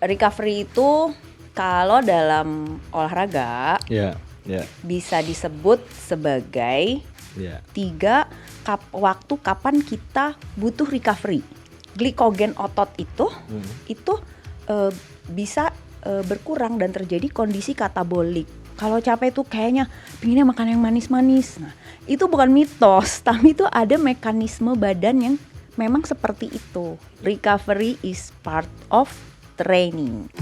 recovery itu kalau dalam olahraga bisa disebut sebagai tiga waktu kapan kita butuh recovery. Glikogen otot itu bisa berkurang dan terjadi kondisi katabolik. Kalau capek tuh kayaknya pinginnya makan yang manis-manis. Nah, itu bukan mitos, tapi itu ada mekanisme badan yang memang seperti itu. Recovery is part of training.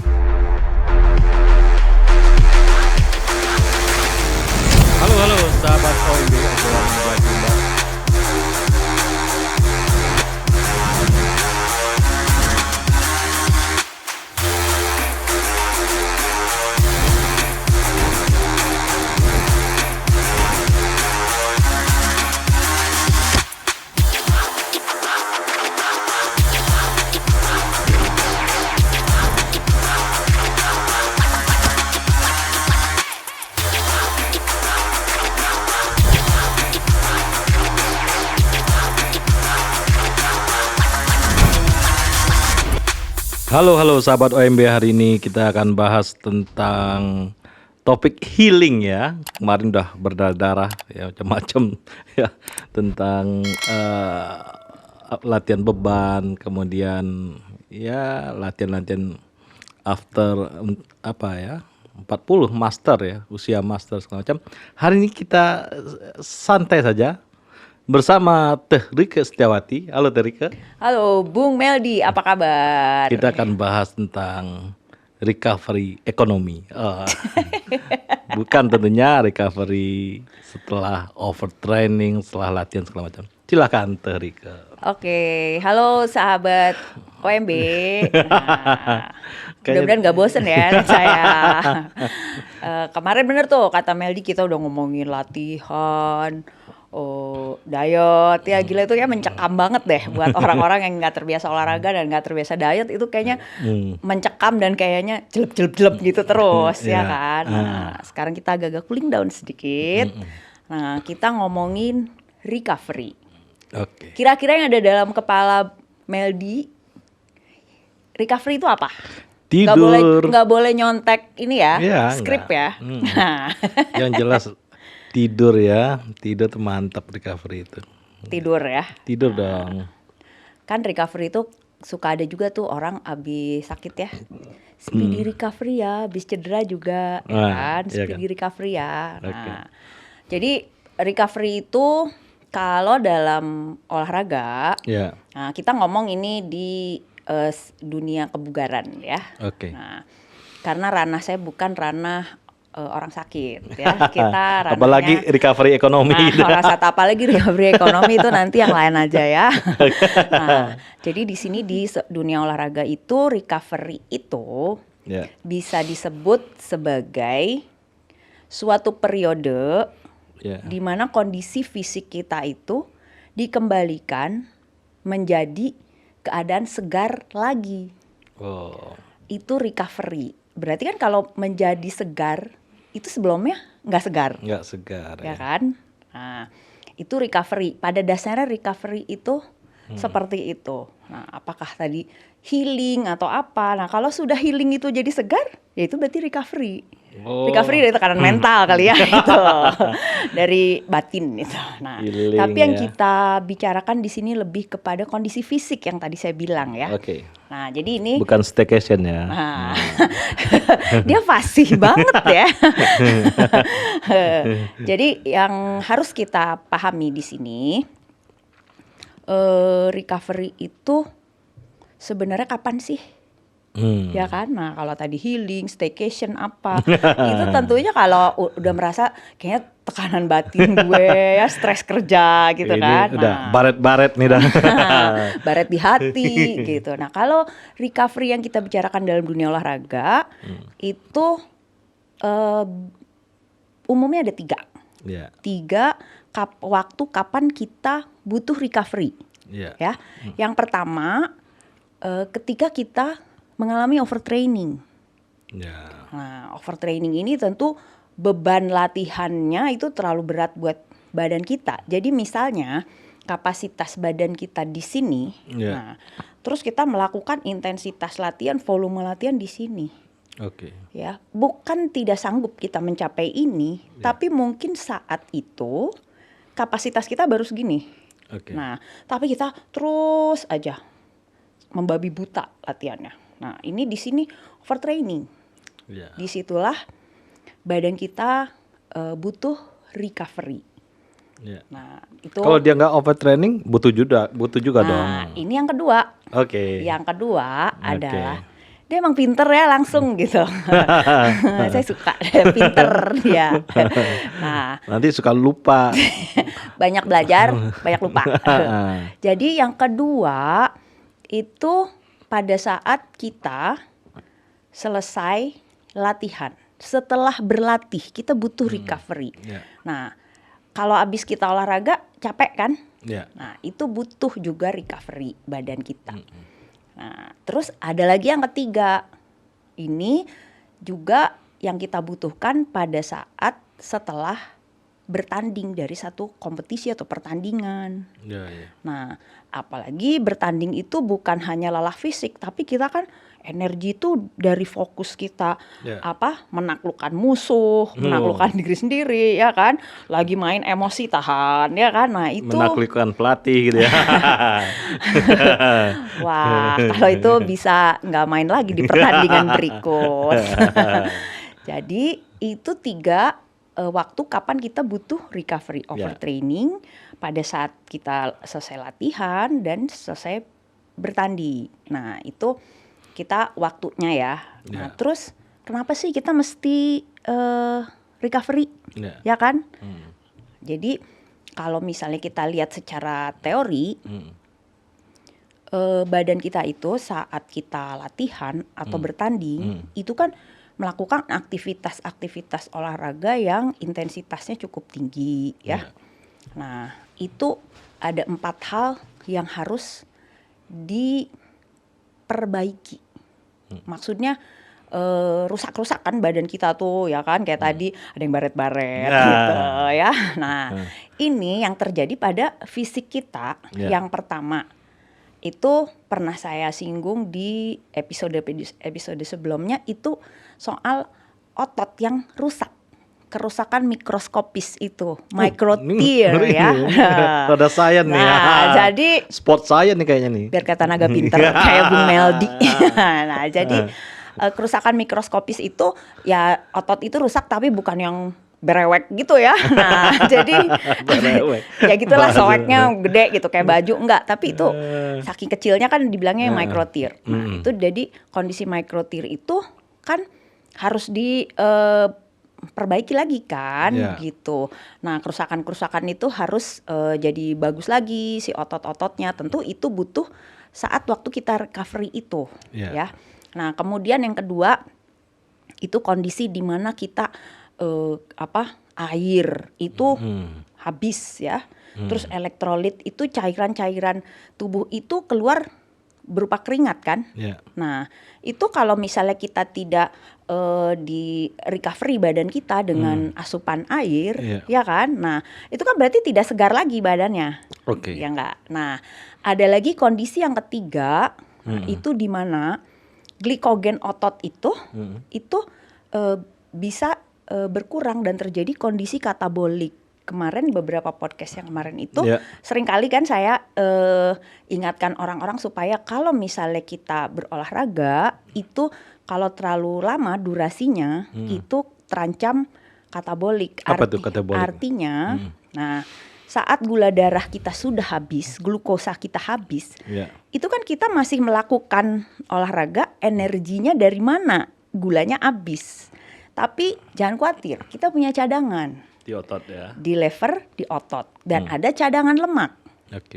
Halo sahabat OMB, obrolan Jumba. Halo sahabat OMB, hari ini kita akan bahas tentang topik healing ya. Kemarin udah berdarah ya, macam-macam ya, tentang latihan beban, kemudian ya latihan after 40 master ya, usia master segala macam. Hari ini kita santai saja bersama Teh Rike Setiawati. Halo Teh Rike. Halo Bung Meldi, apa kabar? Kita akan bahas tentang recovery ekonomi. Bukan tentunya recovery setelah overtraining, setelah latihan segala macam. Silakan Teh Rike. Oke, halo sahabat OMB. Nah, mudah-mudahan gak bosen ya saya. Kemarin bener tuh kata Meldi, kita udah ngomongin latihan, diet ya, gila itu ya mencekam banget deh buat orang-orang yang nggak terbiasa olahraga dan nggak terbiasa diet, itu kayaknya mencekam dan kayaknya jelep gitu terus ya kan. Nah, sekarang kita agak-agak cooling down sedikit. Nah, kita ngomongin recovery. Oke. Kira-kira yang ada dalam kepala Meldi, recovery itu apa? Tidur. Nggak boleh nyontek ini ya, skrip enggak. ya. Yang jelas tidur ya, tidur tuh mantap recovery itu. Tidur ya. Tidur dong. Kan recovery itu suka ada juga tuh orang abis sakit ya, speedy recovery ya, abis cedera juga ya kan, speedy recovery ya. Nah, jadi recovery itu kalau dalam olahraga, nah kita ngomong ini di dunia kebugaran ya. Nah, karena ranah saya bukan ranah orang sakit ya, kita ranahnya apalagi recovery ekonomi. Apalagi recovery ekonomi itu nanti yang lain aja ya. Nah, jadi di sini di dunia olahraga itu recovery itu bisa disebut sebagai suatu periode di mana kondisi fisik kita itu dikembalikan menjadi keadaan segar lagi. Itu recovery. Berarti kan kalau menjadi segar itu sebelumnya nggak segar. Nggak segar ya kan. Nah, itu recovery. Pada dasarnya recovery itu seperti itu. Nah, apakah tadi healing atau apa? Nah, kalau sudah healing itu jadi segar, ya itu berarti recovery. Recovery dari tekanan mental kali ya, itu dari batin itu. Nah, healing, tapi yang kita bicarakan di sini lebih kepada kondisi fisik yang tadi saya bilang ya. Nah, jadi ini bukan staycation ya. Dia fasih banget ya. Jadi yang harus kita pahami di sini, recovery itu sebenarnya kapan sih? Ya kan, nah kalau tadi healing, staycation apa, itu tentunya kalau udah merasa kayaknya tekanan batin gue ya, stres kerja gitu ini kan. Udah baret-baret nih dah. Baret di hati gitu. Nah kalau recovery yang kita bicarakan dalam dunia olahraga itu umumnya ada tiga. Tiga waktu kapan kita butuh recovery. Ya, yang pertama ketika kita mengalami overtraining. Nah, overtraining ini tentu beban latihannya itu terlalu berat buat badan kita. Jadi misalnya kapasitas badan kita di sini. Iya. Nah, terus kita melakukan intensitas latihan, volume latihan di sini. Oke. Ya, bukan tidak sanggup kita mencapai ini, tapi mungkin saat itu kapasitas kita baru segini. Oke. Nah, tapi kita terus aja membabi buta latihannya. Nah, ini di sini overtraining. Iya. Disitulah badan kita butuh recovery. Iya. Nah, itu. Kalau dia nggak overtraining, butuh juga dong. Nah, ini yang kedua. Oke. Yang kedua adalah dia emang pinter ya langsung gitu. Saya suka pinter ya. Nah, Nanti suka lupa. banyak belajar, banyak lupa. Jadi yang kedua itu pada saat kita selesai latihan. Setelah berlatih kita butuh recovery. Iya. Nah, kalau habis kita olahraga capek kan? Iya. Nah, itu butuh juga recovery badan kita. Nah, terus ada lagi yang ketiga. Ini juga yang kita butuhkan pada saat setelah bertanding dari satu kompetisi atau pertandingan. Iya, iya. Nah, apalagi bertanding itu bukan hanya lelah fisik, tapi kita kan energi itu dari fokus kita menaklukkan musuh, menaklukkan diri sendiri, ya kan? Lagi main emosi tahan, ya kan? Nah, itu Menaklukkan pelatih gitu ya. wah, kalau itu bisa nggak main lagi di pertandingan berikut. Jadi itu 3 waktu kapan kita butuh recovery, overtraining pada saat kita selesai latihan dan selesai bertanding. Nah, itu kita waktunya ya. Nah, terus kenapa sih kita mesti recovery? Ya kan? Jadi kalau misalnya kita lihat secara teori, badan kita itu saat kita latihan atau bertanding itu kan melakukan aktivitas-aktivitas olahraga yang intensitasnya cukup tinggi ya. Nah, itu ada 4 hal yang harus diperbaiki. Maksudnya rusak-rusak kan badan kita tuh ya kan, kayak tadi ada yang baret-baret gitu ya. Nah, ini yang terjadi pada fisik kita. Yang pertama itu pernah saya singgung di episode sebelumnya, itu soal otot yang rusak, kerusakan mikroskopis itu, micro tear ya. Ada science nih. Nah, jadi sport science nih kayaknya nih. Biar kata naga pinter kayak Bung Meldi. Nah, jadi kerusakan mikroskopis itu ya otot itu rusak tapi bukan yang berewek gitu ya. Nah, jadi ya gitulah, soeknya gede gitu kayak baju, enggak, tapi itu saking kecilnya kan dibilangnya micro tear. Nah, itu jadi kondisi micro tear itu kan harus diperbaiki lagi kan gitu. Nah, kerusakan-kerusakan itu harus jadi bagus lagi si otot-ototnya. Tentu itu butuh saat waktu kita recovery itu ya. Nah, kemudian yang kedua itu kondisi di mana kita air itu habis ya. Terus elektrolit itu cairan-cairan tubuh itu keluar berupa keringat kan. Nah, itu kalau misalnya kita tidak di recovery badan kita dengan asupan air, ya kan. Nah, itu kan berarti tidak segar lagi badannya. Ya enggak. Nah, ada lagi kondisi yang ketiga, itu di mana glikogen otot itu bisa berkurang dan terjadi kondisi katabolik. Kemarin beberapa podcast yang kemarin itu seringkali kan saya ingatkan orang-orang supaya kalau misalnya kita berolahraga itu kalau terlalu lama durasinya itu terancam katabolik. Apa tuh katabolik? Artinya, nah saat gula darah kita sudah habis, glukosa kita habis, itu kan kita masih melakukan olahraga, energinya dari mana? Gulanya habis. Tapi jangan khawatir, kita punya cadangan. Di otot ya. Di lever, di otot. Dan ada cadangan lemak.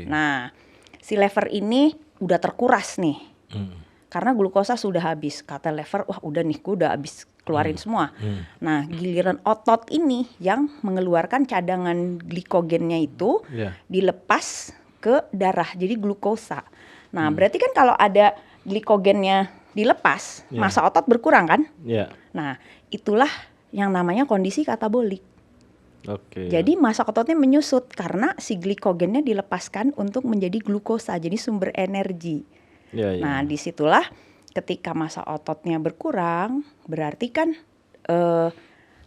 Nah, si lever ini udah terkuras nih. Karena glukosa sudah habis. Kata lever, wah udah nih, gue udah habis keluarin semua. Nah, giliran otot ini yang mengeluarkan cadangan glikogennya itu dilepas ke darah. Jadi glukosa. Nah, berarti kan kalau ada glikogennya dilepas, massa otot berkurang kan? Nah, itulah yang namanya kondisi katabolik. Oke. Jadi massa ototnya menyusut karena si glikogennya dilepaskan untuk menjadi glukosa, jadi sumber energi. Ya, ya. Nah, disitulah ketika massa ototnya berkurang, berarti kan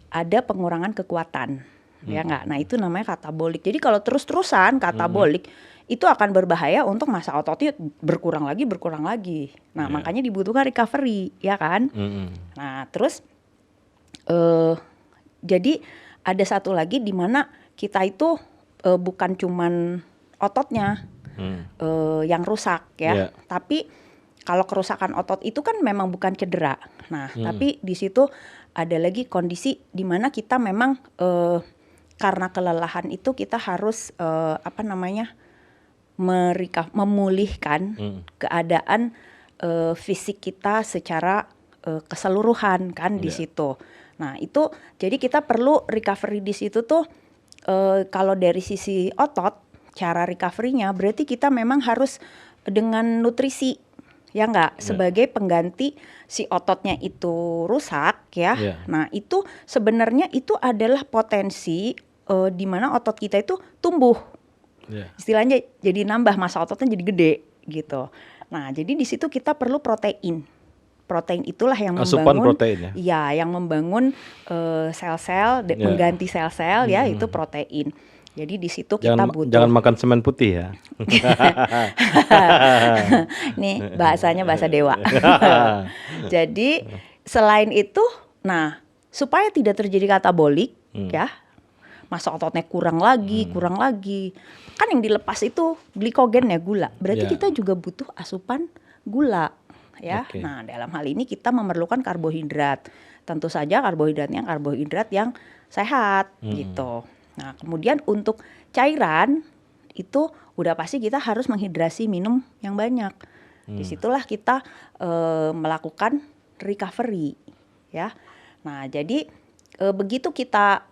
ada pengurangan kekuatan, ya nggak? Nah, itu namanya katabolik. Jadi kalau terus-terusan katabolik itu akan berbahaya untuk massa ototnya berkurang lagi. Nah, Ya. makanya dibutuhkan recovery, ya kan? Nah, terus jadi ada satu lagi di mana kita itu bukan cuman ototnya yang rusak ya, Ya. tapi kalau kerusakan otot itu kan memang bukan cedera. Nah, tapi di situ ada lagi kondisi di mana kita memang karena kelelahan itu kita harus memulihkan keadaan fisik kita secara keseluruhan kan di situ. Nah, itu jadi kita perlu recovery di situ tuh kalau dari sisi otot cara recovery-nya berarti kita memang harus dengan nutrisi, ya nggak, sebagai pengganti si ototnya itu rusak ya. Nah, itu sebenarnya itu adalah potensi di mana otot kita itu tumbuh. Istilahnya jadi nambah, massa ototnya jadi gede gitu. Nah, jadi di situ kita perlu protein. Protein itulah yang Asupan membangun, protein ya? Iya, yang membangun sel-sel, mengganti sel-sel ya, itu protein. Jadi di situ kita butuh. Jangan makan semen putih ya. Nih bahasanya bahasa dewa. Jadi selain itu, nah supaya tidak terjadi katabolik ya, massa ototnya kurang lagi. Kan yang dilepas itu glikogen ya, gula. Berarti kita juga butuh asupan gula. Ya, nah dalam hal ini kita memerlukan karbohidrat. Tentu saja karbohidratnya karbohidrat yang sehat gitu. Nah kemudian untuk cairan itu udah pasti kita harus menghidrasi, minum yang banyak. Disitulah kita melakukan recovery ya. Nah jadi begitu kita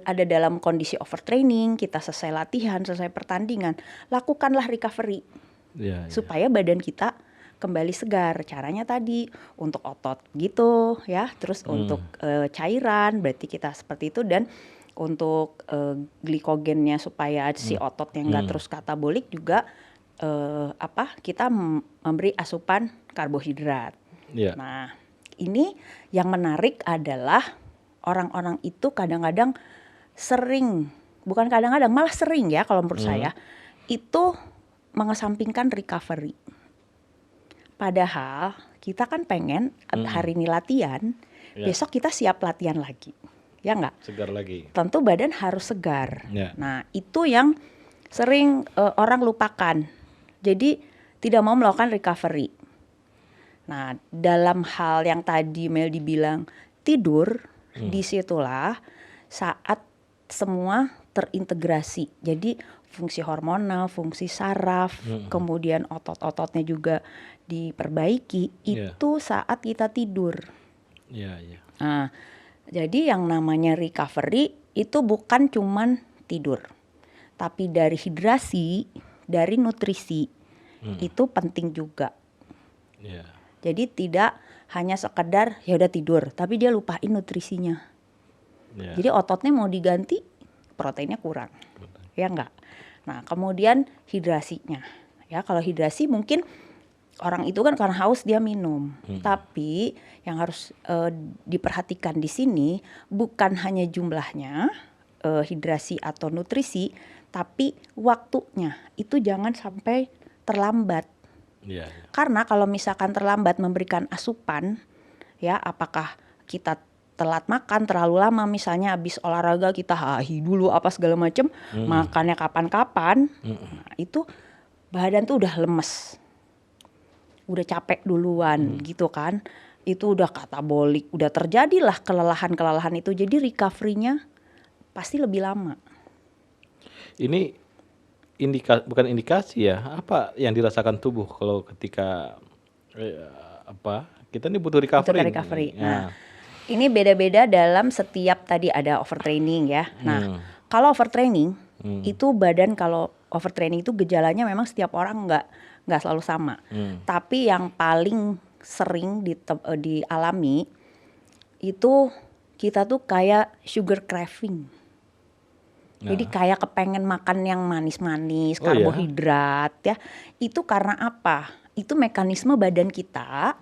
ada dalam kondisi overtraining, kita selesai latihan, selesai pertandingan, lakukanlah recovery supaya badan kita kembali segar. Caranya tadi untuk otot gitu ya, terus untuk cairan berarti kita seperti itu, dan untuk glikogennya supaya si ototnya nggak terus katabolik juga kita memberi asupan karbohidrat. Nah ini yang menarik adalah orang-orang itu kadang-kadang sering, bukan kadang-kadang, malah sering ya kalau menurut saya itu mengesampingkan recovery. Padahal kita kan pengen hari ini latihan, besok kita siap latihan lagi, ya nggak? Segar lagi. Tentu badan harus segar. Nah itu yang sering orang lupakan. Jadi tidak mau melakukan recovery. Nah dalam hal yang tadi Meldi bilang tidur, disitulah saat semua terintegrasi. Jadi fungsi hormonal, fungsi saraf, kemudian otot-ototnya juga diperbaiki, itu saat kita tidur. Nah, jadi yang namanya recovery itu bukan cuman tidur, tapi dari hidrasi, dari nutrisi itu penting juga. Jadi tidak hanya sekedar ya udah tidur, tapi dia lupain nutrisinya. Jadi ototnya mau diganti, proteinnya kurang, ya enggak. Nah kemudian hidrasinya, ya kalau hidrasi mungkin orang itu kan karena haus dia minum, tapi yang harus diperhatikan di sini bukan hanya jumlahnya hidrasi atau nutrisi, tapi waktunya itu jangan sampai terlambat. Karena kalau misalkan terlambat memberikan asupan, ya apakah kita telat makan terlalu lama, misalnya habis olahraga kita hahi dulu apa segala macam, makannya kapan-kapan, nah, itu badan tuh udah lemes, udah capek duluan gitu kan, itu udah katabolik, udah terjadilah kelelahan itu, jadi recovery-nya pasti lebih lama. Ini bukan indikasi ya, apa yang dirasakan tubuh kalau ketika kita ini butuh recovery. Nah, ini beda-beda dalam setiap, tadi ada overtraining ya. Nah, kalau overtraining itu badan, kalau overtraining itu gejalanya memang setiap orang nggak selalu sama. Tapi yang paling sering dialami itu kita tuh kayak sugar craving. Jadi kayak kepengen makan yang manis-manis, Oh ya? karbohidrat ya. Itu karena apa? Itu mekanisme badan kita.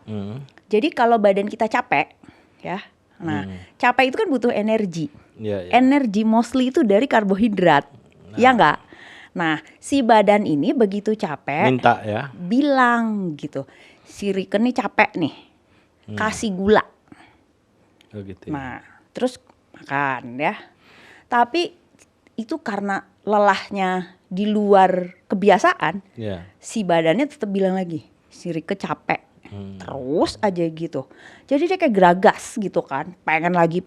Jadi kalau badan kita capek ya. Nah, capek itu kan butuh energi. Iya, iya. Energi mostly itu dari karbohidrat. Ya enggak? Nah, si badan ini begitu capek Minta ya. bilang gitu. Si Rike nih capek nih. Kasih gula. Oh gitu. Nah, terus makan ya. Tapi itu karena lelahnya di luar kebiasaan, Ya. si badannya tetap bilang lagi, si Rike capek. Terus aja gitu. Jadi dia kayak geragas gitu kan, pengen lagi.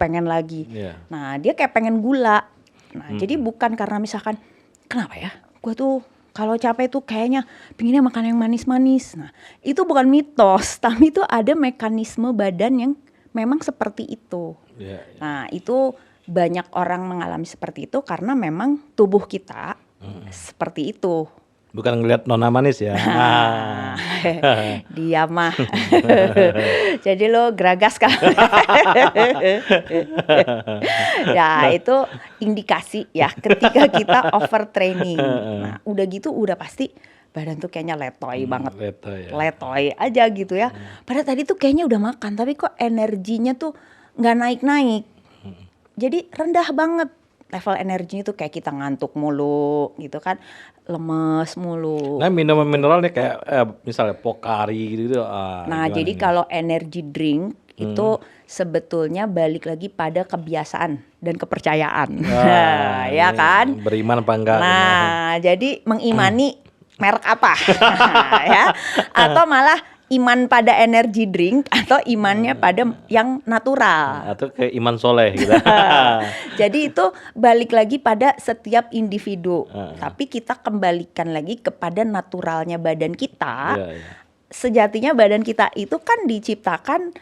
Iya. Nah, dia kayak pengen gula. Nah, jadi bukan karena misalkan, kenapa ya? Gue tuh kalau capek tuh kayaknya pinginnya makan yang manis-manis. Nah, itu bukan mitos, tapi itu ada mekanisme badan yang memang seperti itu. Iya, iya. Nah, itu banyak orang mengalami seperti itu karena memang tubuh kita seperti itu. Bukan ngelihat nona manis ya. Dia mah. Jadi lo geragas kan. Ya, itu indikasi ya ketika kita overtraining. Nah, udah gitu udah pasti badan tuh kayaknya letoy banget. Letoy ya. Letoy aja gitu ya. Padahal tadi tuh kayaknya udah makan, tapi kok energinya tuh nggak naik-naik. Jadi rendah banget level energinya tuh, kayak kita ngantuk mulu gitu kan, lemes mulu. Nah, minuman mineral nih kayak misalnya Pocari gitu. Nah, gimana jadi nih? kalau energy drink itu sebetulnya balik lagi pada kebiasaan dan kepercayaan. Wah, Ya ini kan? beriman apa enggak? Nah, jadi mengimani merek apa ya? Atau malah iman pada energy drink atau imannya pada yang natural. Atau kayak iman soleh gitu. Jadi itu balik lagi pada setiap individu. Tapi kita kembalikan lagi kepada naturalnya badan kita. Iya, iya. Sejatinya badan kita itu kan diciptakan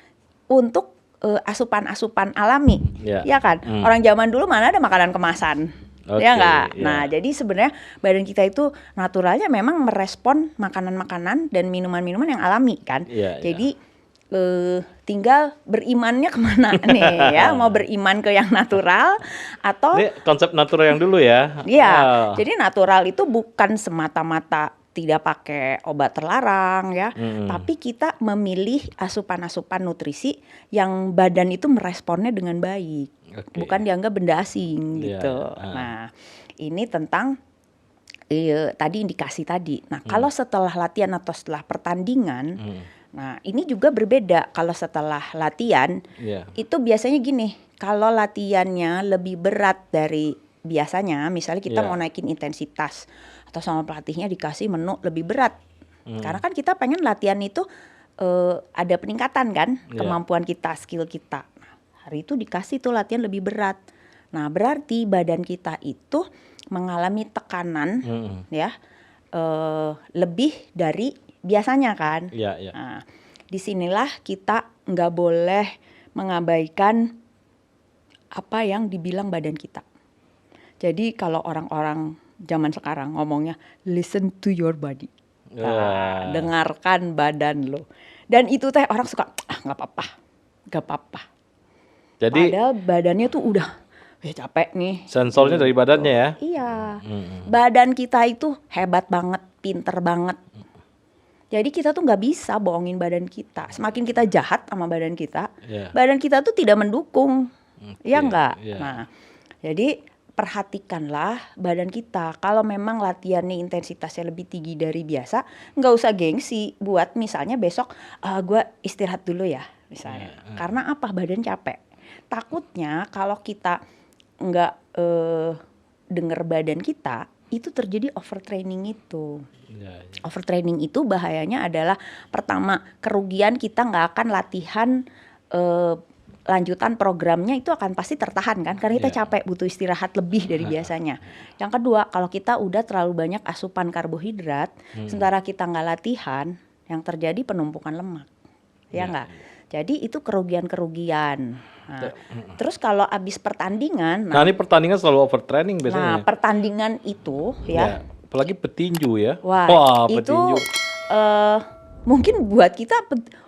untuk asupan-asupan alami. Iya. Ya kan? Orang zaman dulu mana ada makanan kemasan. Oke, Ya enggak? iya. Nah, jadi sebenarnya badan kita itu naturalnya memang merespon makanan-makanan dan minuman-minuman yang alami kan. Iya, iya. Jadi tinggal berimannya kemana nih ya, mau beriman ke yang natural atau Ini konsep natural yang dulu ya. iya, Ah. jadi natural itu bukan semata-mata tidak pakai obat terlarang ya, tapi kita memilih asupan-asupan nutrisi yang badan itu meresponnya dengan baik, Oke. bukan dianggap benda asing Iya, gitu. iya. Nah, ini tentang tadi indikasi tadi. Nah, kalau setelah latihan atau setelah pertandingan, nah ini juga berbeda. Kalau setelah latihan, Iya. itu biasanya gini, kalau latihannya lebih berat dari biasanya, misalnya kita Iya. mau naikin intensitas atau sama pelatihnya dikasih menu lebih berat, karena kan kita pengen latihan itu ada peningkatan kan, Iya. kemampuan kita, skill kita. Nah, hari itu dikasih tuh latihan lebih berat. Nah, berarti badan kita itu mengalami tekanan ya lebih dari biasanya kan. Iya, iya. Nah, disinilah kita nggak boleh mengabaikan apa yang dibilang badan kita. Jadi kalau orang-orang zaman sekarang ngomongnya listen to your body. Nah, dengarkan badan lo. Dan itu teh orang suka nggak apa-apa. Jadi Padahal badannya tuh udah capek nih. sensornya dari badannya ya. Iya. Badan kita itu hebat banget, pinter banget. Jadi kita tuh nggak bisa bohongin badan kita. Semakin kita jahat sama badan kita, Iya. badan kita tuh tidak mendukung. Ya enggak? iya. Nah, jadi perhatikanlah badan kita. Kalau memang latihannya intensitasnya lebih tinggi dari biasa, nggak usah gengsi buat misalnya besok gue istirahat dulu ya misalnya. Karena apa? Badan capek. Takutnya kalau kita nggak denger badan kita, itu terjadi overtraining itu. Iya, iya. Overtraining itu bahayanya adalah pertama, kerugian kita nggak akan latihan lanjutan programnya itu akan pasti tertahan kan, karena kita Iya. capek, butuh istirahat lebih dari biasanya. Yang kedua, kalau kita udah terlalu banyak asupan karbohidrat, sementara kita nggak latihan, yang terjadi penumpukan lemak, ya nggak? Jadi itu kerugian-kerugian. Nah, terus kalau abis pertandingan, Nah, ini pertandingan selalu overtraining biasanya. pertandingan itu ya, Apalagi petinju ya. wah itu petinju. mungkin buat kita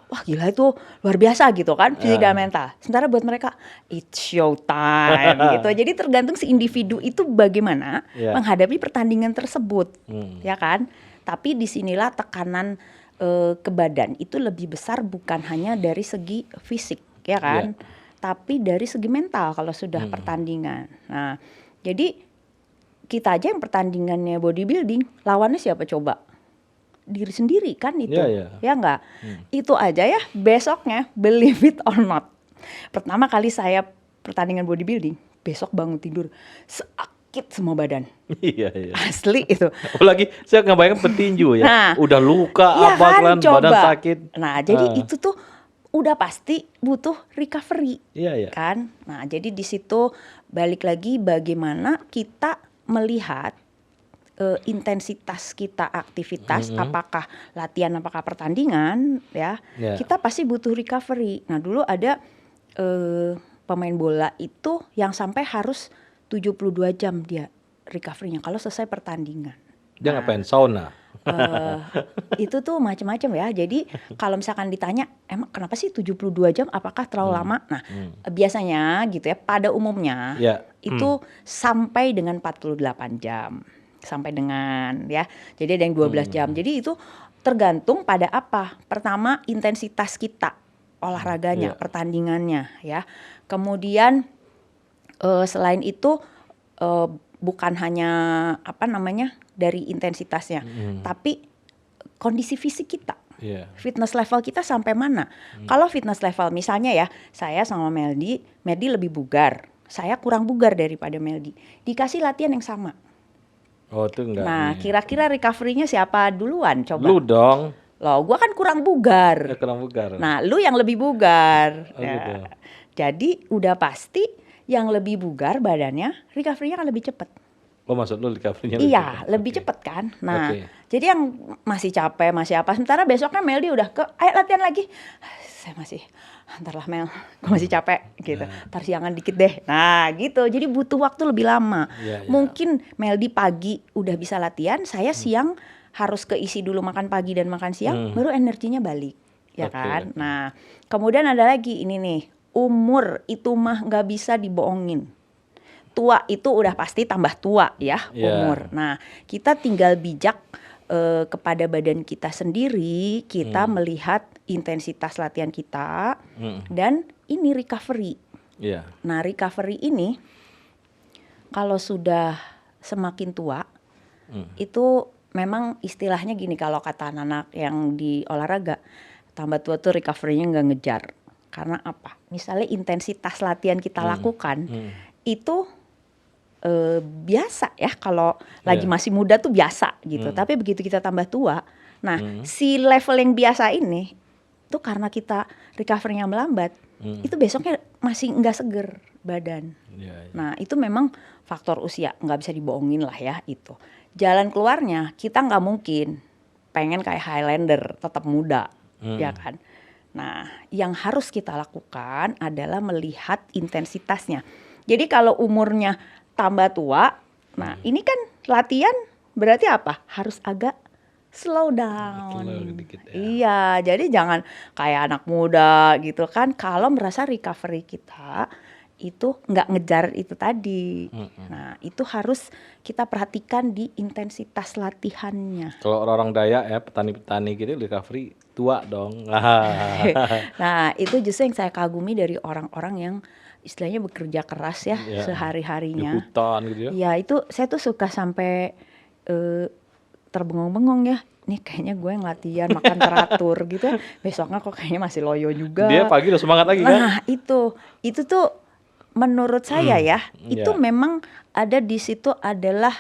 wah gila itu luar biasa gitu kan, fisik dan Ah. mental. Sementara buat mereka it's show time gitu. Jadi tergantung si individu itu bagaimana Ya. menghadapi pertandingan tersebut, Hmm. ya kan. Tapi disinilah tekanan ke badan itu lebih besar bukan hanya dari segi fisik, ya kan, tapi dari segi mental kalau sudah pertandingan. Nah, jadi kita aja yang pertandingannya bodybuilding, lawannya siapa coba? Diri sendiri kan itu, Iya. ya enggak? Itu aja ya besoknya, believe it or not. Pertama kali saya pertandingan bodybuilding, besok bangun tidur sakit semua badan. Iya. Asli itu. Apalagi saya nggak bayangin petinju ya, Nah, udah luka iya apa kan, kan, badan coba. sakit. Nah, jadi itu tuh udah pasti butuh recovery. Iya. Kan? Nah, jadi di situ balik lagi bagaimana kita melihat intensitas kita aktivitas, apakah latihan, apakah pertandingan, ya. Kita pasti butuh recovery. Nah, dulu ada pemain bola itu yang sampai harus 72 jam dia recovery-nya kalau selesai pertandingan. Dia ngapain? Sauna. Itu tuh macam-macam ya. Jadi kalau misalkan ditanya, emang kenapa sih 72 jam? Apakah terlalu lama? Nah, biasanya gitu ya, pada umumnya itu sampai dengan 48 jam. Sampai dengan ya. Jadi ada yang 12 jam. Jadi itu tergantung pada apa? Pertama, intensitas kita olahraganya, pertandingannya ya. Kemudian selain itu bukan hanya dari intensitasnya, tapi kondisi fisik kita, fitness level kita sampai mana. Kalau fitness level misalnya ya, saya sama Meldi lebih bugar, saya kurang bugar daripada Meldi, dikasih latihan yang sama. Oh itu enggak. Nah kira-kira recovery-nya siapa duluan coba? Lu dong. Loh, gua kan kurang bugar. Kurang bugar. Nah, lu yang lebih bugar. Oh, gitu. Jadi udah pasti yang lebih bugar badannya recovery-nya kan lebih cepat. Oh maksud lu recovery-nya Iya, lebih cepat kan. Nah, jadi yang masih capek, masih apa, sementara besoknya Meldi udah ayo latihan lagi. Saya masih, ntar lah Mel, gue masih capek gitu. Ntar siangan dikit deh. Nah gitu, jadi butuh waktu lebih lama. Mungkin Meldi pagi udah bisa latihan, saya siang harus keisi dulu makan pagi dan makan siang, baru energinya balik. Ya kan? Nah, kemudian ada lagi ini nih, umur itu mah nggak bisa dibohongin. Tua itu udah pasti tambah tua ya umur. Nah, kita tinggal bijak kepada badan kita sendiri, kita melihat intensitas latihan kita dan ini recovery. Nah, recovery ini kalau sudah semakin tua itu memang istilahnya gini, kalau kata anak-anak yang di olahraga, tambah tua tuh recovery-nya nggak ngejar. Karena apa? Misalnya intensitas latihan kita lakukan itu biasa ya, kalau lagi masih muda tuh biasa gitu. Tapi begitu kita tambah tua, nah si level yang biasa ini tuh karena kita recovery-nya melambat, itu besoknya masih nggak seger badan. Nah itu memang faktor usia, nggak bisa dibohongin lah ya itu. Jalan keluarnya kita nggak mungkin pengen kayak Highlander tetap muda, ya kan. Nah yang harus kita lakukan adalah melihat intensitasnya. Jadi kalau umurnya tambah tua, nah ini kan latihan berarti apa? Harus agak slow down. Iya, jadi jangan kayak anak muda gitu kan. Kalau merasa recovery kita itu nggak ngejar itu tadi. Nah itu harus kita perhatikan di intensitas latihannya. Kalau orang-orang Dayak ya, petani-petani gitu recovery tua dong. Nah itu justru yang saya kagumi dari orang-orang yang istilahnya bekerja keras ya sehari-harinya. Di hutan gitu ya. Ya itu saya tuh suka sampai terbengong-bengong ya. Nih kayaknya gue yang latihan makan teratur gitu ya. Besoknya kok kayaknya masih loyo juga. Dia pagi udah semangat lagi kan. Nah itu tuh menurut saya ya, itu memang ada di situ adalah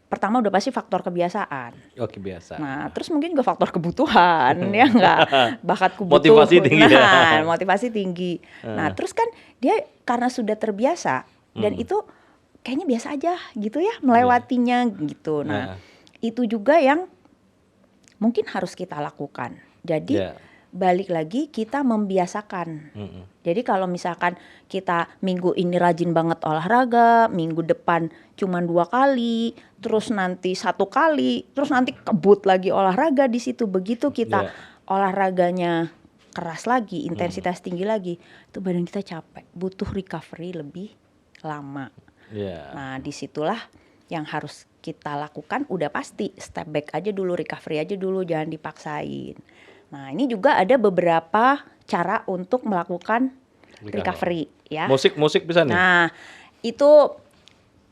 pertama udah pasti faktor kebiasaan. Oh kebiasaan. Nah terus mungkin juga faktor kebutuhan ya enggak, bakat kebutuhan. Motivasi tinggi. Nah motivasi tinggi. Nah terus kan dia karena sudah terbiasa dan itu kayaknya biasa aja gitu ya melewatinya gitu. Nah itu juga yang mungkin harus kita lakukan. Jadi balik lagi kita membiasakan. Jadi kalau misalkan kita minggu ini rajin banget olahraga, minggu depan cuma 2 kali, terus nanti 1 kali, terus nanti kebut lagi olahraga di situ. Begitu kita olahraganya keras lagi, intensitas tinggi lagi, itu badan kita capek, butuh recovery lebih lama. Iya. Nah, disitulah yang harus kita lakukan udah pasti step back aja dulu, recovery aja dulu, jangan dipaksain. Nah, ini juga ada beberapa cara untuk melakukan recovery ya. Musik bisa nih. Nah, itu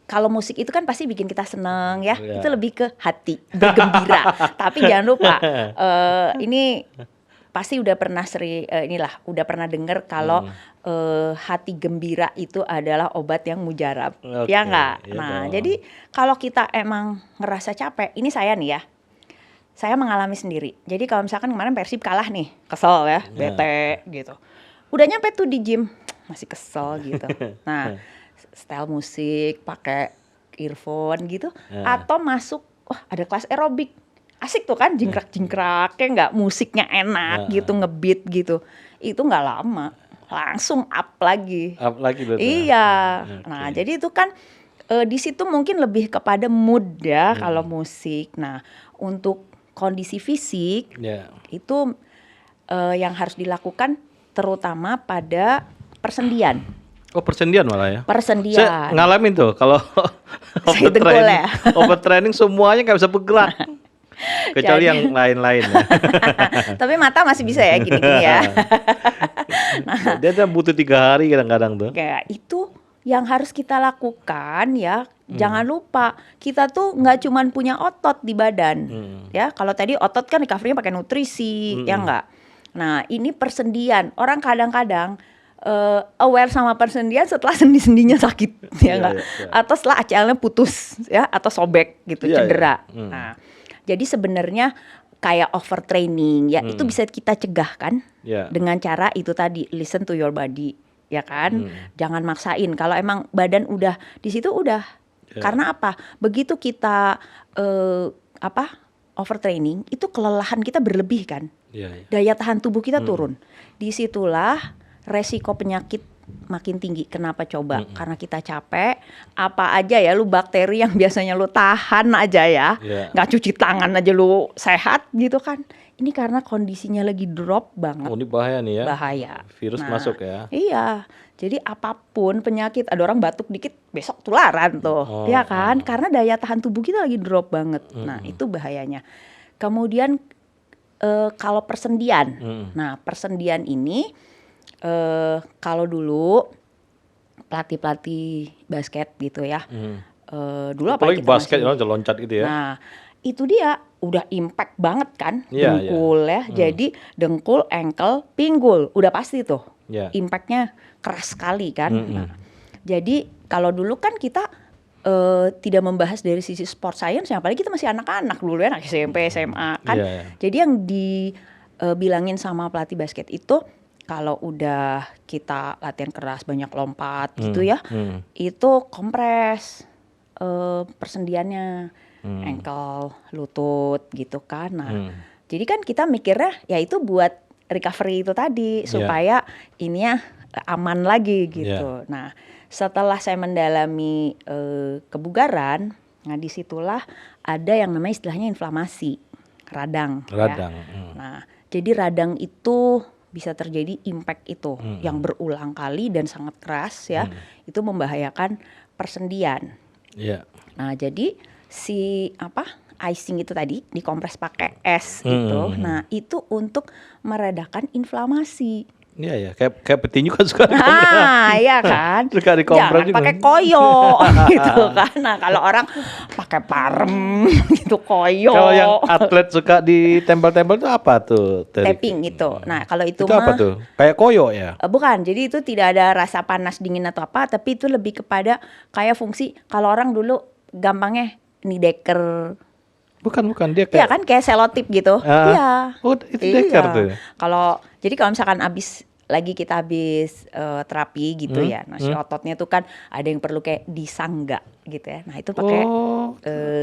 kalau musik itu kan pasti bikin kita seneng ya, Iya. itu lebih ke hati, bergembira. Tapi jangan lupa, ini pasti udah pernah udah pernah dengar kalau hati gembira itu adalah obat yang mujarab, Oke, ya nggak? iya Nah, dong. jadi kalau kita emang ngerasa capek, ini saya nih ya, saya mengalami sendiri. Jadi kalau misalkan kemarin Persib kalah nih, kesel ya, bete gitu. Udah nyampe tuh di gym, masih kesel gitu. Nah, style musik, pakai earphone gitu, atau masuk, wah ada kelas aerobik, asik tuh kan, jingkrak-jingkraknya nggak, musiknya enak gitu, ngebeat gitu, itu nggak lama, langsung up lagi. Up lagi tuh. Iya, nah jadi itu kan di situ mungkin lebih kepada mood ya kalau musik. Nah untuk kondisi fisik itu yang harus dilakukan terutama pada persendian. Oh, persendian malah ya. Persendian. Saya ngalamin tuh kalau Saya dengkul ya. overtraining semuanya nggak bisa bergerak. Kecuali Jadi- yang lain-lain ya. Tapi mata masih bisa ya gini-gini ya. Dia tuh butuh 3 hari kadang-kadang tuh. Kayak itu yang harus kita lakukan ya. Jangan lupa kita tuh nggak cuman punya otot di badan. Ya, kalau tadi otot kan recovery-nya pakai nutrisi, ya nggak? Nah, ini persendian. Orang kadang-kadang aware sama persendian setelah sendi-sendinya sakit, ya nggak? iya. Atau setelah ACL-nya putus, ya, atau sobek gitu, Iya, cedera. iya. Nah, jadi sebenarnya kayak overtraining, ya, itu bisa kita cegah kan? Iya. Dengan cara itu tadi, listen to your body, ya kan? Jangan maksain. Kalau emang badan udah di situ udah. Karena apa? Begitu kita overtraining, itu kelelahan kita berlebih kan? Iya. Daya tahan tubuh kita turun. Disitulah resiko penyakit makin tinggi. Kenapa coba? Karena kita capek. Apa aja ya, lu bakteri yang biasanya lu tahan aja ya, nggak cuci tangan aja lu sehat gitu kan? Ini karena kondisinya lagi drop banget. Oh, ini bahaya nih ya. Bahaya. Virus Nah, masuk ya. Iya. Jadi apapun penyakit, ada orang batuk dikit besok tularan tuh, ya kan? Karena daya tahan tubuh kita lagi drop banget. Nah, itu bahayanya. Kemudian kalau persendian. Nah, persendian ini kalau dulu pelatih-pelatih basket gitu ya. Dulu Apalagi kita basket masih- loncat gitu ya. Nah, itu dia udah impact banget kan, Iya, dengkul ya. Jadi dengkul, ankle, pinggul, udah pasti tuh. Iya. Impactnya keras sekali kan. Nah, jadi kalau dulu kan kita tidak membahas dari sisi sport science, apalagi kita masih anak-anak dulu ya, anak SMP, SMA kan. Iya, iya. Jadi yang dibilangin sama pelatih basket itu kalau udah kita latihan keras, banyak lompat gitu ya, itu kompres persendiannya, ankle, lutut gitu kan. Nah, jadi kan kita mikirnya ya itu buat recovery itu tadi supaya ininya aman lagi gitu. Nah, setelah saya mendalami kebugaran, nah disitulah ada yang namanya istilahnya inflamasi radang. Radang. Ya. Nah, jadi radang itu bisa terjadi impact itu yang berulang kali dan sangat keras ya, itu membahayakan persendian. Iya. Nah, jadi si icing itu tadi dikompres pakai es gitu. Nah, itu untuk meredakan inflamasi. Iya ya, kayak petinju kan suka Nah, iya kan. Suka dikompres Jangan juga. pakai koyo gitu kan. Nah, kalau orang pakai parem gitu koyo. Kalau yang atlet suka ditempel-tempel itu apa tuh? Tapping gitu. Nah, kalau itu apa mah tuh? Kayak koyo ya? bukan, jadi itu tidak ada rasa panas dingin atau apa, tapi itu lebih kepada kayak fungsi kalau orang dulu gampangnya nideker. Bukan dia Iya kayak kan kayak selotip gitu. Iya. Oh, itu deker tuh. Kalau misalkan kita habis terapi gitu ya. Nah, si ototnya tuh kan ada yang perlu kayak disangga gitu ya. Nah, itu pakai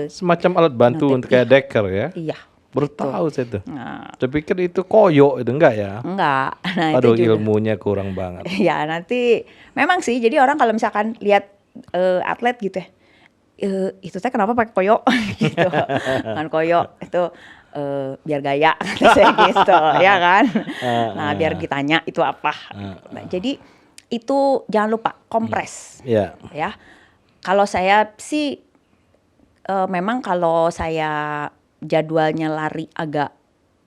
semacam alat bantu untuk kayak deker ya. iya. Baru tahu saya tuh. Nah, Saya pikir itu koyo itu enggak ya? enggak. Nah, Aduh, itu juga. ilmunya kurang banget. Ya, nanti memang sih. Jadi orang kalau misalkan lihat atlet gitu ya. Itu saya kenapa pakai koyo gitu kan, koyo itu biar gaya kata saya gitu, ya kan. Nah, biar ditanya itu apa. Nah, jadi itu jangan lupa kompres. Iya. Ya. Kalau saya sih memang kalau saya jadwalnya lari agak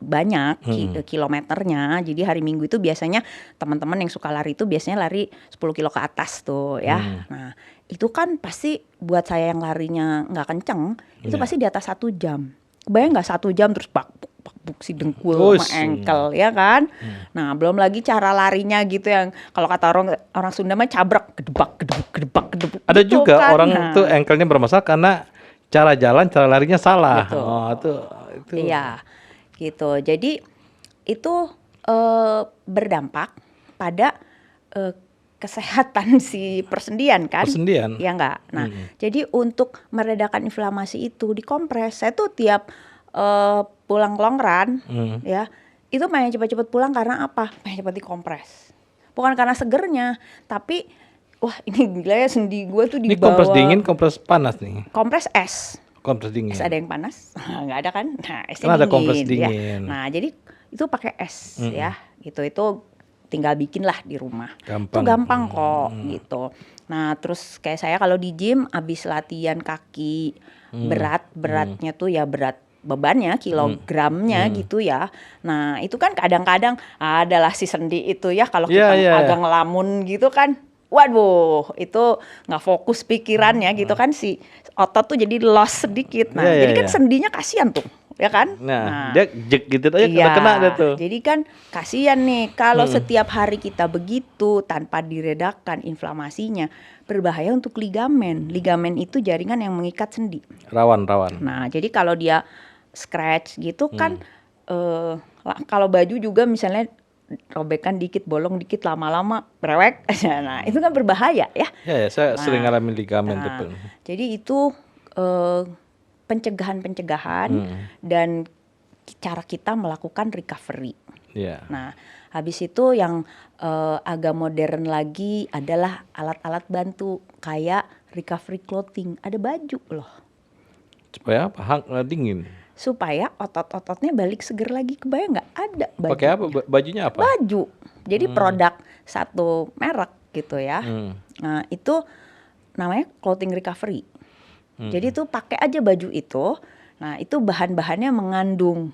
banyak kilometernya, jadi hari Minggu itu biasanya teman-teman yang suka lari itu biasanya lari 10 kilo ke atas tuh ya. Nah itu kan pasti buat saya yang larinya nggak kenceng, itu pasti di atas 1 jam. Kebayang nggak 1 jam terus buk si dengkul sama ankle ya kan. Nah belum lagi cara larinya gitu yang kalau kata orang Sunda mah cabrak gedebak. Ada gitu juga kan. orang tuh ankle-nya bermasalah karena cara jalan, cara larinya salah. Betul. Oh, itu. Iya, gitu. Jadi itu berdampak pada kesehatan si persendian kan? Persendian. Ya enggak. Nah, jadi untuk meredakan inflamasi itu dikompres. Saya tuh tiap pulang long run, ya, itu pengen cepat-cepat pulang karena apa? Pengen cepat dikompres. Bukan karena segernya, tapi wah ini gila ya sendi gue tuh Ini dibawa. kompres dingin, kompres panas nih. Kompres es. Kompres dingin. Es ada yang panas? Nggak ada kan? Nah, esnya Kan ada dingin. kompres Ya. dingin. Nah, jadi itu pakai es ya. Gitu itu tinggal bikin lah di rumah. Gampang. Itu gampang kok gitu. Nah, terus kayak saya kalau di gym abis latihan kaki beratnya tuh ya berat bebannya kilogramnya gitu ya. Nah, itu kan kadang-kadang adalah si sendi itu ya kalau kita agak ngelamun gitu kan. Waduh, itu nggak fokus pikirannya gitu kan si otot tuh jadi loss sedikit. Nah, jadi kan sendinya kasihan tuh, ya kan? Nah, dia jek gitu aja kena dia tuh. Jadi kan kasihan nih kalau setiap hari kita begitu tanpa diredakan inflamasinya, berbahaya untuk ligamen. Ligamen itu jaringan yang mengikat sendi. Rawan. Nah, jadi kalau dia scratch gitu kan, kalau baju juga misalnya robekan dikit, bolong dikit, lama-lama brewek. Nah, itu kan berbahaya ya. Ya, saya sering ngalamin ligamen tuh. Jadi itu pencegahan dan cara kita melakukan recovery. Yeah. Nah, habis itu yang agak modern lagi adalah alat-alat bantu kayak recovery clothing. Ada baju loh. Supaya apa? Dingin. Supaya otot-ototnya balik seger lagi. Kebayang nggak? Ada baju. Pakai apa? Bajunya apa? Baju. Jadi produk satu merek gitu ya. Nah, itu namanya clothing recovery. Jadi tuh pakai aja baju itu. Nah, itu bahan-bahannya mengandung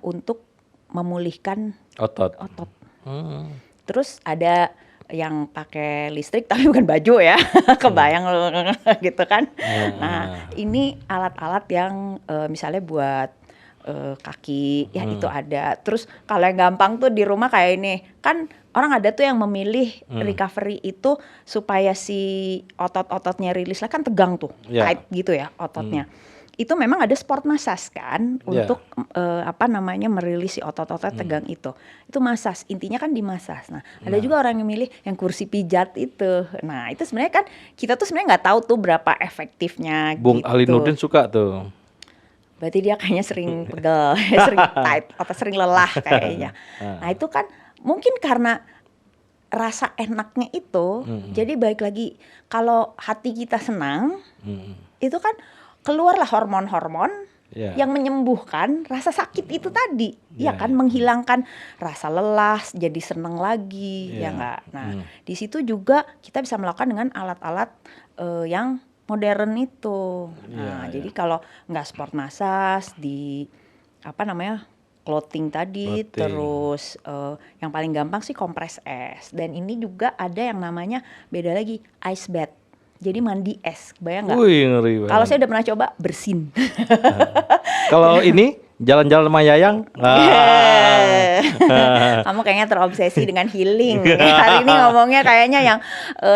untuk memulihkan otot. Terus ada yang pakai listrik tapi bukan baju ya. Kebayang gitu kan. Nah, ini alat-alat yang misalnya buat kaki ya itu ada. Terus kalau yang gampang tuh di rumah kayak ini. Kan orang ada tuh yang memilih recovery itu supaya si otot-ototnya rilis lah kan tegang tuh. Tight gitu ya ototnya. Itu memang ada sport massage kan untuk merilis si otot-otot tegang itu. Itu massage, intinya kan dimasas. Nah, ada juga orang yang milih yang kursi pijat itu. Nah, itu sebenarnya kan kita tuh sebenarnya nggak tahu tuh berapa efektifnya Bung gitu. Ali Nurdin suka tuh. Berarti dia kayaknya sering pegel, sering tight atau sering lelah kayaknya. Nah, itu kan mungkin karena rasa enaknya itu. Jadi balik lagi kalau hati kita senang, itu kan keluarlah hormon-hormon yang menyembuhkan rasa sakit itu tadi, ya kan, menghilangkan rasa lelah, jadi seneng lagi, ya enggak. Nah, di situ juga kita bisa melakukan dengan alat-alat yang modern itu. Nah, jadi kalau nggak sport massage di clothing tadi, terus yang paling gampang sih kompres es. Dan ini juga ada yang namanya beda lagi ice bath. Jadi mandi es, bayang nggak? Wih, ngeri banget. Kalau saya udah pernah coba bersin. Kalau ini jalan-jalan sama Yayang. Kamu kayaknya terobsesi dengan healing. Hari ini ngomongnya kayaknya yang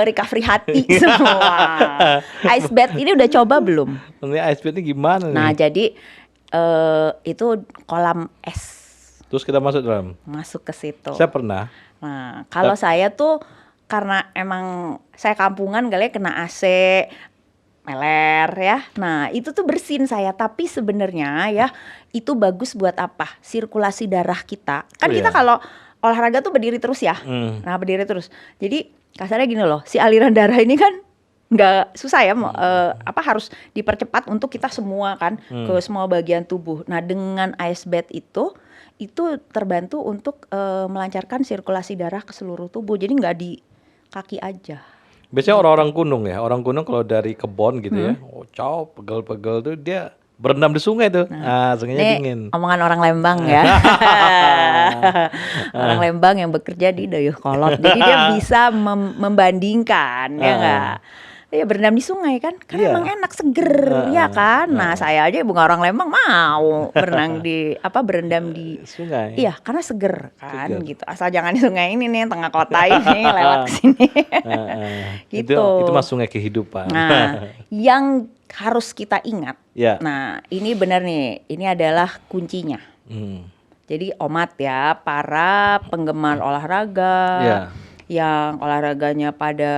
recovery hati semua. Ice bath ini udah coba belum? Ini ice bath ini gimana nih? Nah, jadi itu kolam es. Terus kita masuk dalam? Masuk ke situ. Saya pernah. Nah, kalau saya tuh karena emang saya kampungan kali ya kena AC meler ya. Nah, itu tuh bersin saya, tapi sebenarnya ya itu bagus buat apa? Sirkulasi darah kita. Kan kita kalau olahraga tuh berdiri terus ya. Nah, berdiri terus. Jadi kasarnya gini loh, si aliran darah ini kan nggak susah ya, harus dipercepat untuk kita semua kan ke semua bagian tubuh. Nah dengan ice bath itu terbantu untuk melancarkan sirkulasi darah ke seluruh tubuh. Jadi nggak di kaki aja. Biasanya orang-orang gunung ya, orang gunung kalau dari kebon gitu ya, pegel-pegel tuh dia berendam di sungai tuh, sungainya Ini dingin. omongan orang Lembang ya. Orang Lembang yang bekerja di Dayakolot. Jadi dia bisa membandingkan, ya nggak? Ya berendam di sungai kan, karena emang enak seger, ya kan. Nah saya aja bukan orang Lembang mau berendam di sungai. Iya, karena seger kan, gitu. Asal jangan di sungai ini nih, tengah kota ini lewat ke sini. Gitu. Itu mas sungai kehidupan. Nah, yang harus kita ingat. Ya. Nah, ini benar nih, ini adalah kuncinya. Jadi omat ya, para penggemar olahraga, yang olahraganya pada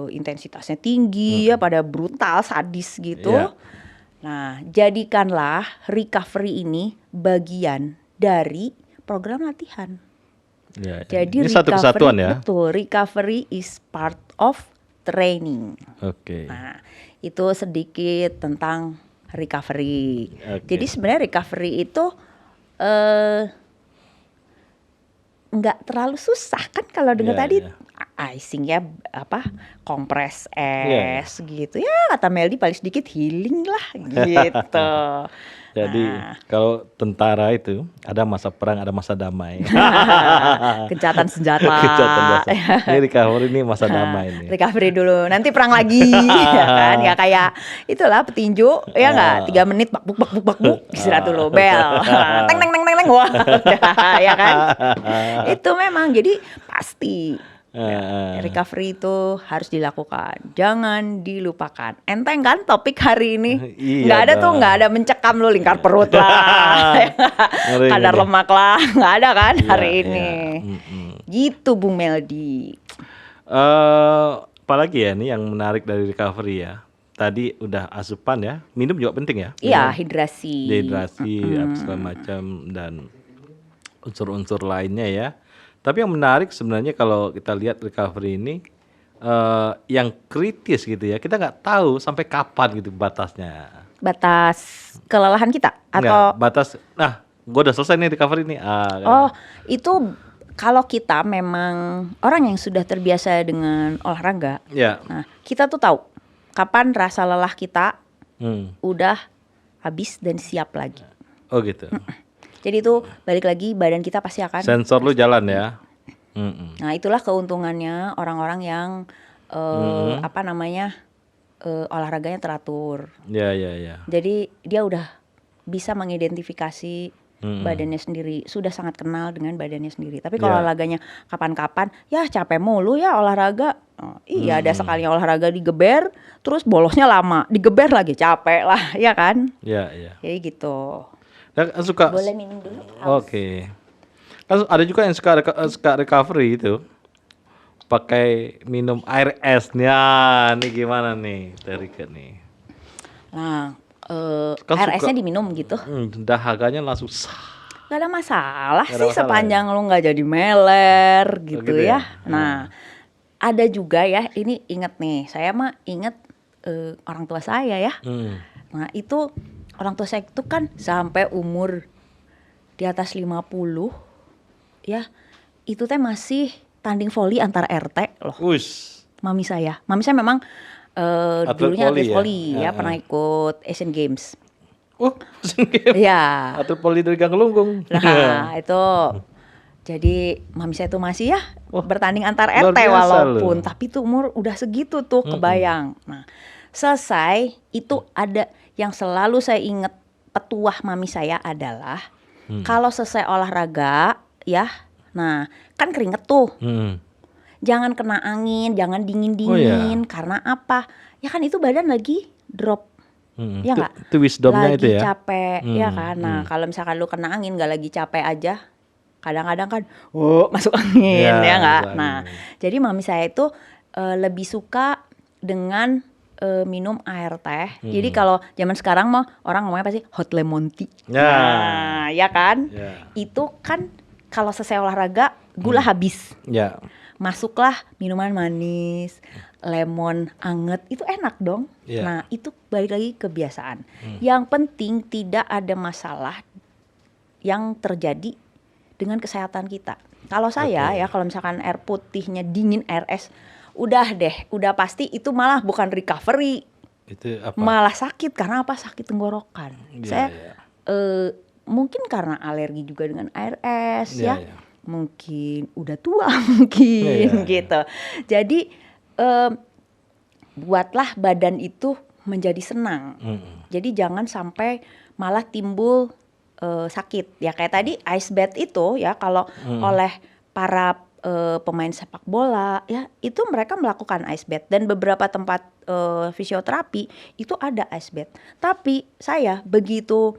intensitasnya tinggi ya, pada brutal, sadis gitu. Nah, jadikanlah recovery ini bagian dari program latihan. Jadi ini satu kesatuan ya. Betul, recovery is part of training. Oke. Nah, itu sedikit tentang recovery. Jadi sebenarnya recovery itu nggak terlalu susah kan kalau dengar tadi icing ya, kompres es gitu ya, kata Meldi paling sedikit healing lah gitu. Jadi kalau tentara itu ada masa perang, ada masa damai. Gencatan senjata. Ini recovery, ini masa damai nih. Recovery dulu, nanti perang lagi, ya kan? Ya kayak itulah petinju, ya nggak? 3 menit bakbuk, istirahat dulu, bel, teng, wah, ya kan? Itu memang jadi pasti. Recovery itu harus dilakukan, jangan dilupakan. Enteng kan topik hari ini? Nggak ada mencekam lo lingkar perut lah, kadar lemak lah, nggak ada kan hari ini. Gitu Bung Meldi. Apalagi ya nih yang menarik dari recovery ya. Tadi udah asupan ya, minum juga penting ya. Iya, hidrasi, segala macam dan unsur-unsur lainnya ya. Tapi yang menarik sebenarnya kalau kita lihat recovery ini yang kritis gitu ya, kita nggak tahu sampai kapan gitu batasnya. Batas kelelahan kita atau batas? Nah, gue udah selesai nih recovery nih. Itu kalau kita memang orang yang sudah terbiasa dengan olahraga, nah kita tuh tahu kapan rasa lelah kita udah habis dan siap lagi. Oh gitu. Jadi itu balik lagi badan kita pasti akan sensor lu jalan ya. Nah itulah keuntungannya orang-orang yang olahraganya teratur. Ya. Jadi dia udah bisa mengidentifikasi badannya sendiri, sudah sangat kenal dengan badannya sendiri. Tapi kalau olahraganya kapan-kapan, ya capek mulu ya olahraga. Iya ada sekali olahraga digeber, terus bolosnya lama, digeber lagi capek lah, ya kan? Iya. Jadi gitu. Suka. Boleh minum dulu. Oke. Kan ada juga yang suka recovery itu pakai minum air es. Nah, ini gimana nih, Terika nih? Nah, air esnya diminum gitu. Dahaganya langsung Gak ada masalah sih sepanjang lu gak jadi meler gitu ya. Nah, ada juga ya, ini inget nih, saya mah inget orang tua saya ya. Nah itu orang tua saya itu kan sampai umur di atas 50 ya, itu teh masih tanding voli antar RT loh. Mami saya memang dulunya atlet voli ya, pernah ikut Asian Games. Asian Games? Ya. Atlet voli dari Galunggung. Nah itu, jadi mami saya tuh masih ya bertanding antar RT walaupun, tapi tuh umur udah segitu tuh kebayang. Nah selesai itu ada yang selalu saya ingat petuah mami saya adalah kalau selesai olahraga ya, nah kan keringet tuh, jangan kena angin, jangan dingin-dingin. Karena apa? Ya kan itu badan lagi drop, ya nggak? Itu wisdomnya lagi itu ya. Capek, ya kan? Nah kalau misalkan lu kena angin nggak lagi capek aja, kadang-kadang kan masuk angin, ya nggak? Nah jadi mami saya itu lebih suka dengan minum air teh. Jadi kalau zaman sekarang mah orang ngomongnya pasti hot lemon tea. Nah, ya kan? Itu kan kalau selesai olahraga gula habis. masuklah minuman manis, lemon anget, itu enak dong. Iya. Nah itu balik lagi kebiasaan. Yang penting tidak ada masalah yang terjadi dengan kesehatan kita. Kalau saya Betul. ya, kalau misalkan air putihnya dingin, air es, udah deh, udah pasti itu malah bukan recovery, Itu apa? malah sakit. Karena apa? Sakit tenggorokan. Iya, Saya iya. mungkin karena alergi juga dengan air es Iya, ya. iya. Mungkin udah tua mungkin Iya. gitu. Jadi buatlah badan itu menjadi senang. Jadi jangan sampai malah timbul sakit. Ya kayak tadi ice bath itu ya, kalau oleh para pemain sepak bola ya, itu mereka melakukan ice bath, dan beberapa tempat fisioterapi itu ada ice bath. Tapi saya begitu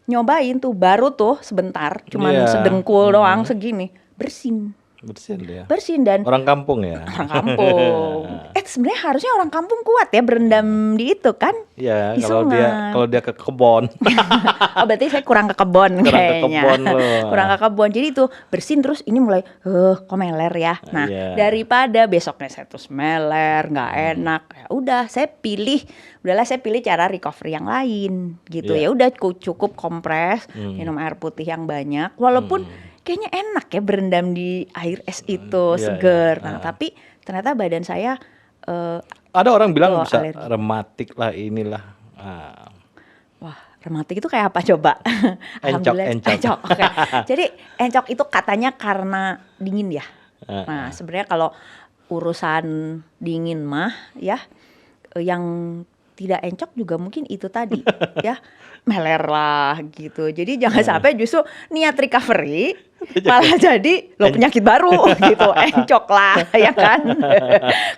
nyobain tuh, baru tuh sebentar, cuman Iya. sedengkul doang segini, bersin Bersin dia. dan Orang kampung ya. orang kampung. Sebenarnya harusnya orang kampung kuat ya berendam di itu kan. Iya, Di kalau sungai. dia ke kebon. Oh berarti saya kurang ke kebon Kurang ke kayaknya. kebon lo. Kurang ke kebon. Jadi itu bersin terus ini mulai kok meler ya. Nah, Iya. daripada besoknya saya terus meler, nggak enak. Ya udah saya pilih cara recovery yang lain gitu. Iya. Ya udah cukup kompres, minum air putih yang banyak. Walaupun kayaknya enak ya berendam di air es itu, Iya, seger. iya. Nah, tapi ternyata badan saya Ada orang bilang Oh, bisa alergi. rematik lah inilah. wah, rematik itu kayak apa coba? Alhamdulillah, Encok. Oke. Jadi encok itu katanya karena dingin ya. Nah, sebenarnya kalau urusan dingin mah ya, yang tidak encok juga mungkin itu tadi ya, meler lah gitu. Jadi jangan sampai justru niat recovery malah jadi penyakit baru gitu, encok lah ya kan.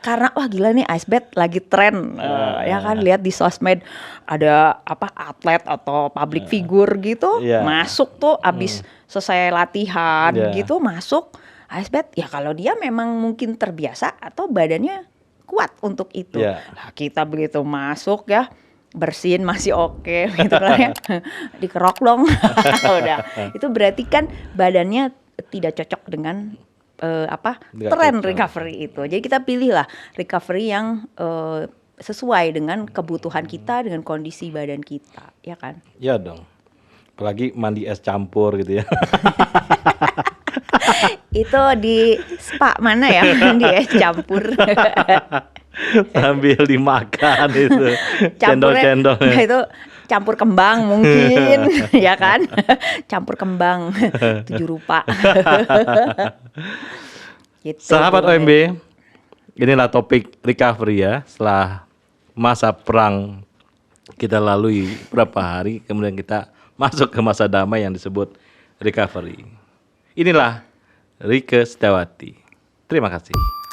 Karena wah gila nih ice bath lagi tren ya kan, lihat di sosmed ada apa atlet atau public figure gitu Iya. masuk tuh abis selesai latihan Iya. gitu masuk ice bath. Ya kalau dia memang mungkin terbiasa atau badannya kuat untuk itu. Iya. Nah, kita begitu masuk ya, bersin masih oke gitu kan ya. Dikerok dong. Udah. Itu berarti kan badannya tidak cocok dengan Nggak tren cocok. recovery itu. Jadi kita pilihlah recovery yang sesuai dengan kebutuhan kita, dengan kondisi badan kita, ya kan? Ya dong. Apalagi mandi es campur gitu ya. Itu di spa mana ya mandi es campur. Sambil dimakan itu. Cendol-cendol. Nah, itu campur kembang mungkin ya kan, campur kembang 7 rupa. Gitu, Sahabat Bung. OMB, inilah topik recovery ya. Setelah masa perang kita lalui berapa hari, kemudian kita masuk ke masa damai yang disebut recovery. Inilah Rieke Setiawati. Terima kasih.